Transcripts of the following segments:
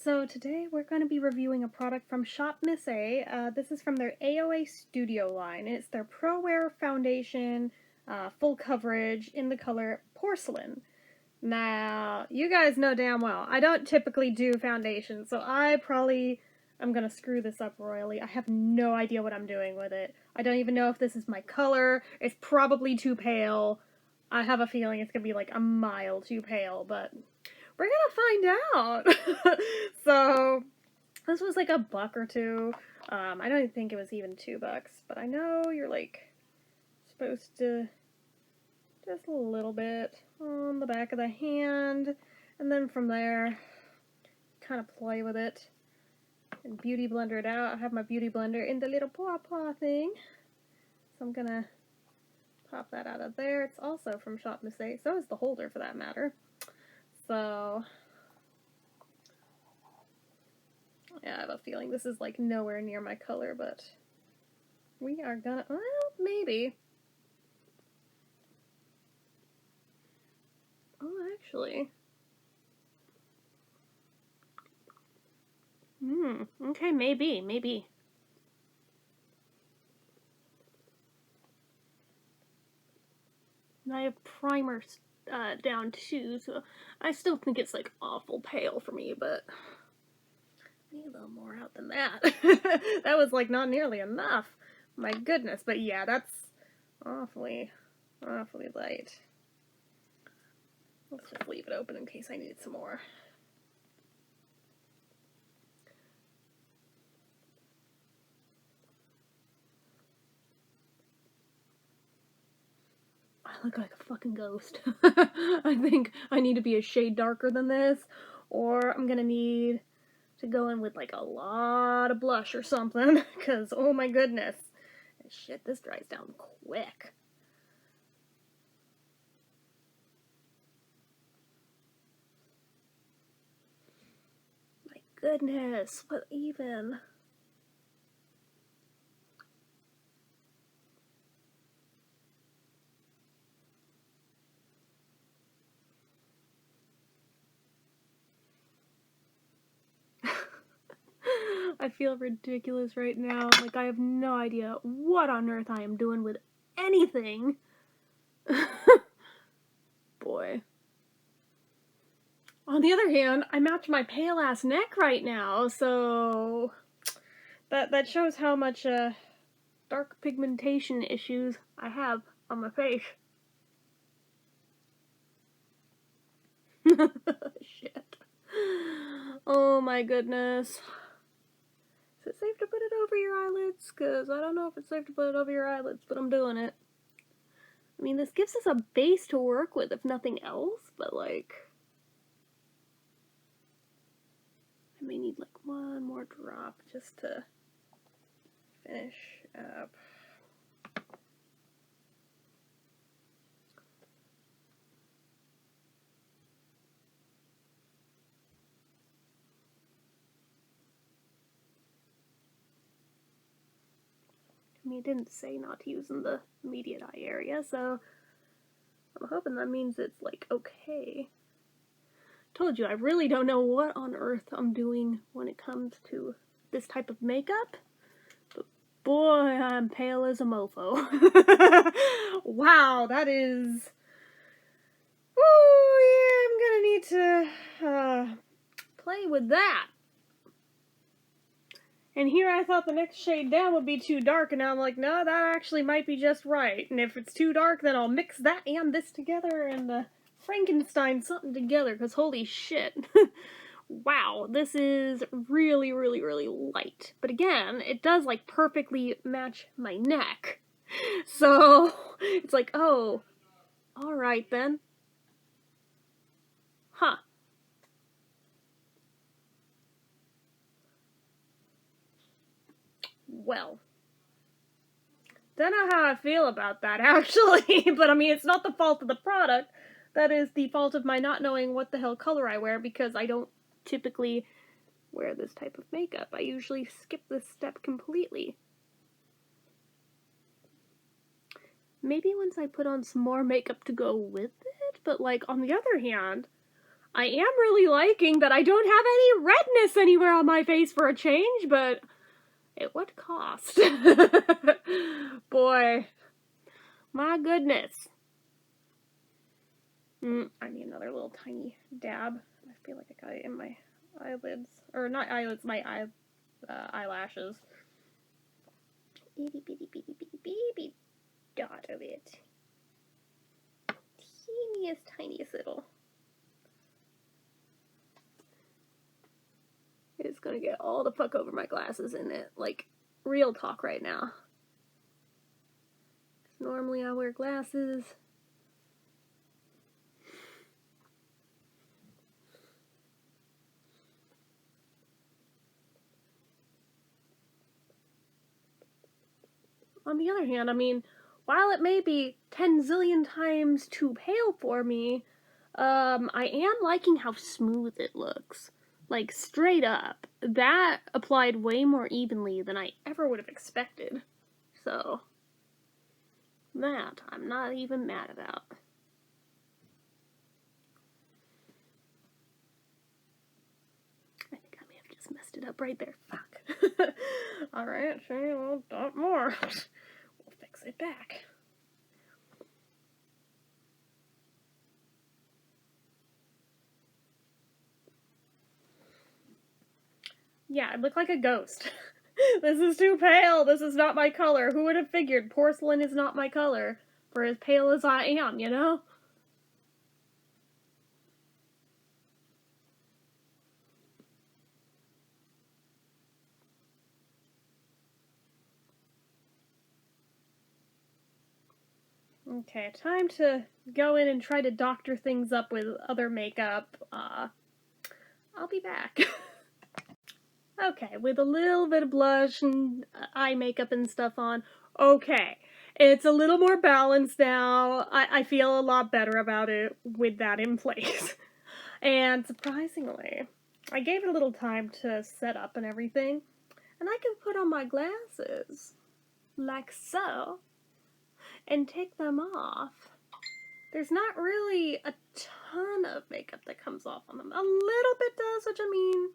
So today we're going to be reviewing a product from Shop Miss A. This is from their AOA Studio line. It's their Prowear foundation, full coverage in the color Porcelain. Now, you guys know damn well, I don't typically do foundation, so I'm going to screw this up royally. I have no idea what I'm doing with it. I don't even know if this is my color. It's probably too pale. I have a feeling it's going to be like a mile too pale, but we're gonna find out. So, this was like $1 or $2. I don't even think it was even $2, but I know you're like supposed to just a little bit on the back of the hand, and then from there, kind of play with it and beauty blender it out. I have my beauty blender in the little paw thing, so I'm gonna pop that out of there. It's also from Shop Miss A, so is the holder for that matter. So, yeah, I have a feeling this is like nowhere near my color, but we are gonna, well, maybe. Oh, actually. Okay, maybe. And I have primers down too, so I still think it's like awful pale for me, but I need a little more out than that. That was like not nearly enough. My goodness, but yeah, that's awfully light. Let's just leave it open in case I need some more. I look like a fucking ghost. I think I need to be a shade darker than this, or I'm gonna need to go in with like a lot of blush or something, because oh my goodness. Shit, this dries down quick. My goodness, what even? I feel ridiculous right now. Like, I have no idea what on earth I am doing with anything. Boy. On the other hand, I match my pale ass neck right now, so that shows how much dark pigmentation issues I have on my face. Shit. Oh my goodness. Is it safe to put it over your eyelids? Because I don't know if it's safe to put it over your eyelids, but I'm doing it. I mean, this gives us a base to work with, if nothing else, but like, I may need like one more drop just to finish up. I mean, it didn't say not to use in the immediate eye area, so I'm hoping that means it's like okay. Told you, I really don't know what on earth I'm doing when it comes to this type of makeup, but boy, I'm pale as a mofo. Wow, that is... Oh yeah, I'm gonna need to play with that. And here I thought the next shade down would be too dark, and now I'm like, no, that actually might be just right. And if it's too dark, then I'll mix that and this together and Frankenstein something together, because holy shit. Wow, this is really light. But again, it does like perfectly match my neck. So it's like, oh, alright then. Huh. Well, don't know how I feel about that, actually. But I mean, it's not the fault of the product. That is the fault of my not knowing what the hell color I wear, because I don't typically wear this type of makeup. I usually skip this step completely. Maybe once I put on some more makeup to go with it, but like, on the other hand, I am really liking that I don't have any redness anywhere on my face for a change, but at what cost? Boy, my goodness. I need another little tiny dab. I feel like I got it in my eyelids. Or not eyelids, my eyelashes. Itty bitty bitty bitty bitty dot of it. Teeniest, tiniest little. It's gonna get all the fuck over my glasses in it. Like, real talk right now. Normally I wear glasses. On the other hand, I mean, while it may be 10 zillion times too pale for me, I am liking how smooth it looks. Like, straight up. That applied way more evenly than I ever would have expected. So, that I'm not even mad about. I think I may have just messed it up right there. Fuck. Alright, sure, well, dot more. We'll fix it back. Yeah, I look like a ghost. This is too pale. This is not my color. Who would have figured porcelain is not my color? For as pale as I am, you know? Okay, time to go in and try to doctor things up with other makeup. I'll be back. Okay, with a little bit of blush and eye makeup and stuff on. Okay, it's a little more balanced now. I feel a lot better about it with that in place. And surprisingly, I gave it a little time to set up and everything. And I can put on my glasses, like so, and take them off. There's not really a ton of makeup that comes off on them. A little bit does, which I mean,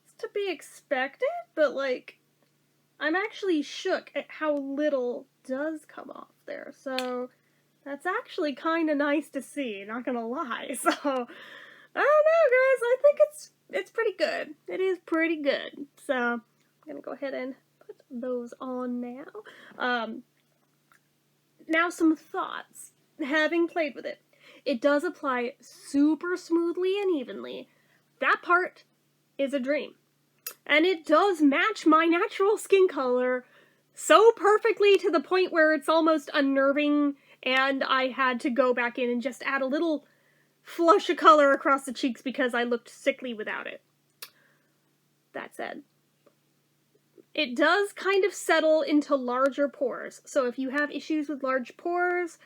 it's to be expected, but like, I'm actually shook at how little does come off there. So that's actually kind of nice to see, not gonna lie. So, I don't know, guys. I think it's pretty good. It is pretty good. So, I'm gonna go ahead and put those on now. Now some thoughts. Having played with it, it does apply super smoothly and evenly. That part is a dream. And it does match my natural skin color so perfectly to the point where it's almost unnerving, and I had to go back in and just add a little flush of color across the cheeks because I looked sickly without it. That said, it does kind of settle into larger pores. So if you have issues with large pores,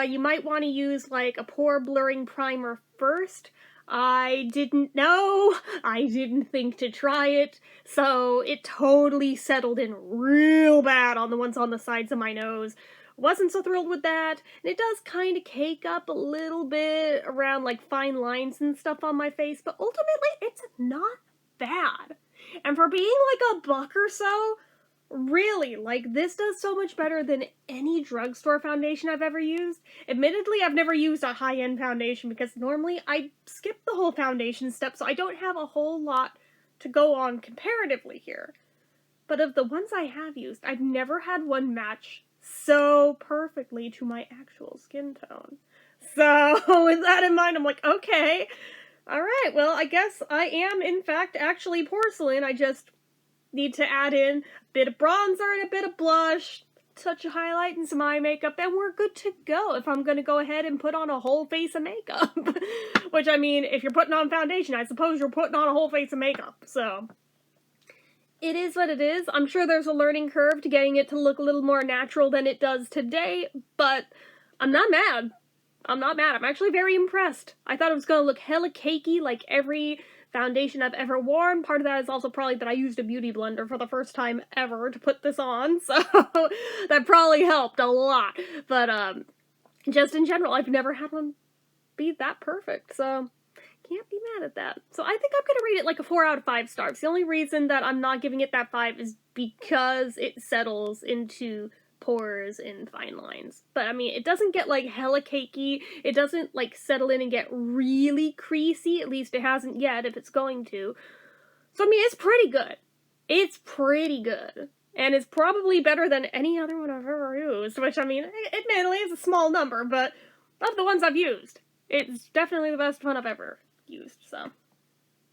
you might want to use like a pore blurring primer first. I didn't know, I didn't think to try it, so it totally settled in real bad on the ones on the sides of my nose. Wasn't so thrilled with that, and it does kind of cake up a little bit around like fine lines and stuff on my face, but ultimately it's not bad. And for being like a buck or so, really, like, this does so much better than any drugstore foundation I've ever used. Admittedly, I've never used a high-end foundation because normally I skip the whole foundation step, so I don't have a whole lot to go on comparatively here. But of the ones I have used, I've never had one match so perfectly to my actual skin tone. So, with that in mind, I'm like, okay, alright, well, I guess I am, in fact, actually porcelain. I just need to add in a bit of bronzer and a bit of blush, touch of highlight and some eye makeup, and we're good to go if I'm gonna go ahead and put on a whole face of makeup. Which, I mean, if you're putting on foundation, I suppose you're putting on a whole face of makeup, so. It is what it is. I'm sure there's a learning curve to getting it to look a little more natural than it does today, but I'm not mad. I'm not mad. I'm actually very impressed. I thought it was gonna look hella cakey like every foundation I've ever worn. Part of that is also probably that I used a beauty blender for the first time ever to put this on, so that probably helped a lot. But, just in general, I've never had one be that perfect, so can't be mad at that. So I think I'm gonna rate it like a 4 out of 5 stars. The only reason that I'm not giving it that 5 is because it settles into pores and fine lines. But I mean, it doesn't get like hella cakey. It doesn't like settle in and get really creasy. At least it hasn't yet, if it's going to. So I mean, it's pretty good. It's pretty good. And it's probably better than any other one I've ever used, which I mean, admittedly is a small number, but of the ones I've used, it's definitely the best one I've ever used, so.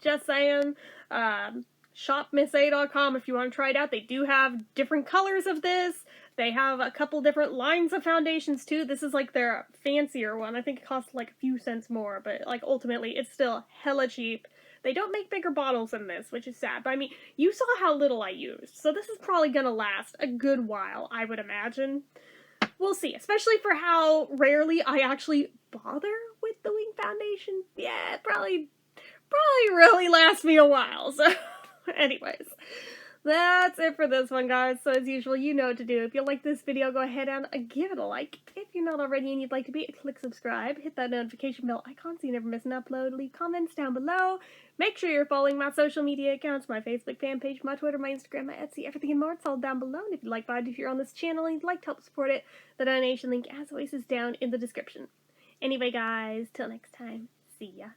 Just saying. ShopMissA.com if you want to try it out. They do have different colors of this. They have a couple different lines of foundations too. This is like their fancier one. I think it costs like a few cents more, but like ultimately it's still hella cheap. They don't make bigger bottles than this, which is sad. But I mean, you saw how little I used, so this is probably gonna last a good while, I would imagine. We'll see, especially for how rarely I actually bother with the wing foundation. Yeah, it probably really lasts me a while, so anyways. That's it for this one, guys. So as usual, you know what to do. If you like this video, go ahead and give it a like. If you're not already and you'd like to be, click subscribe. Hit that notification bell icon so you never miss an upload. Leave comments down below. Make sure you're following my social media accounts, my Facebook fan page, my Twitter, my Instagram, my Etsy, everything and more. It's all down below. And if you'd like to if you're on this channel and you'd like to help support it, the donation link, as always, is down in the description. Anyway, guys, till next time, see ya.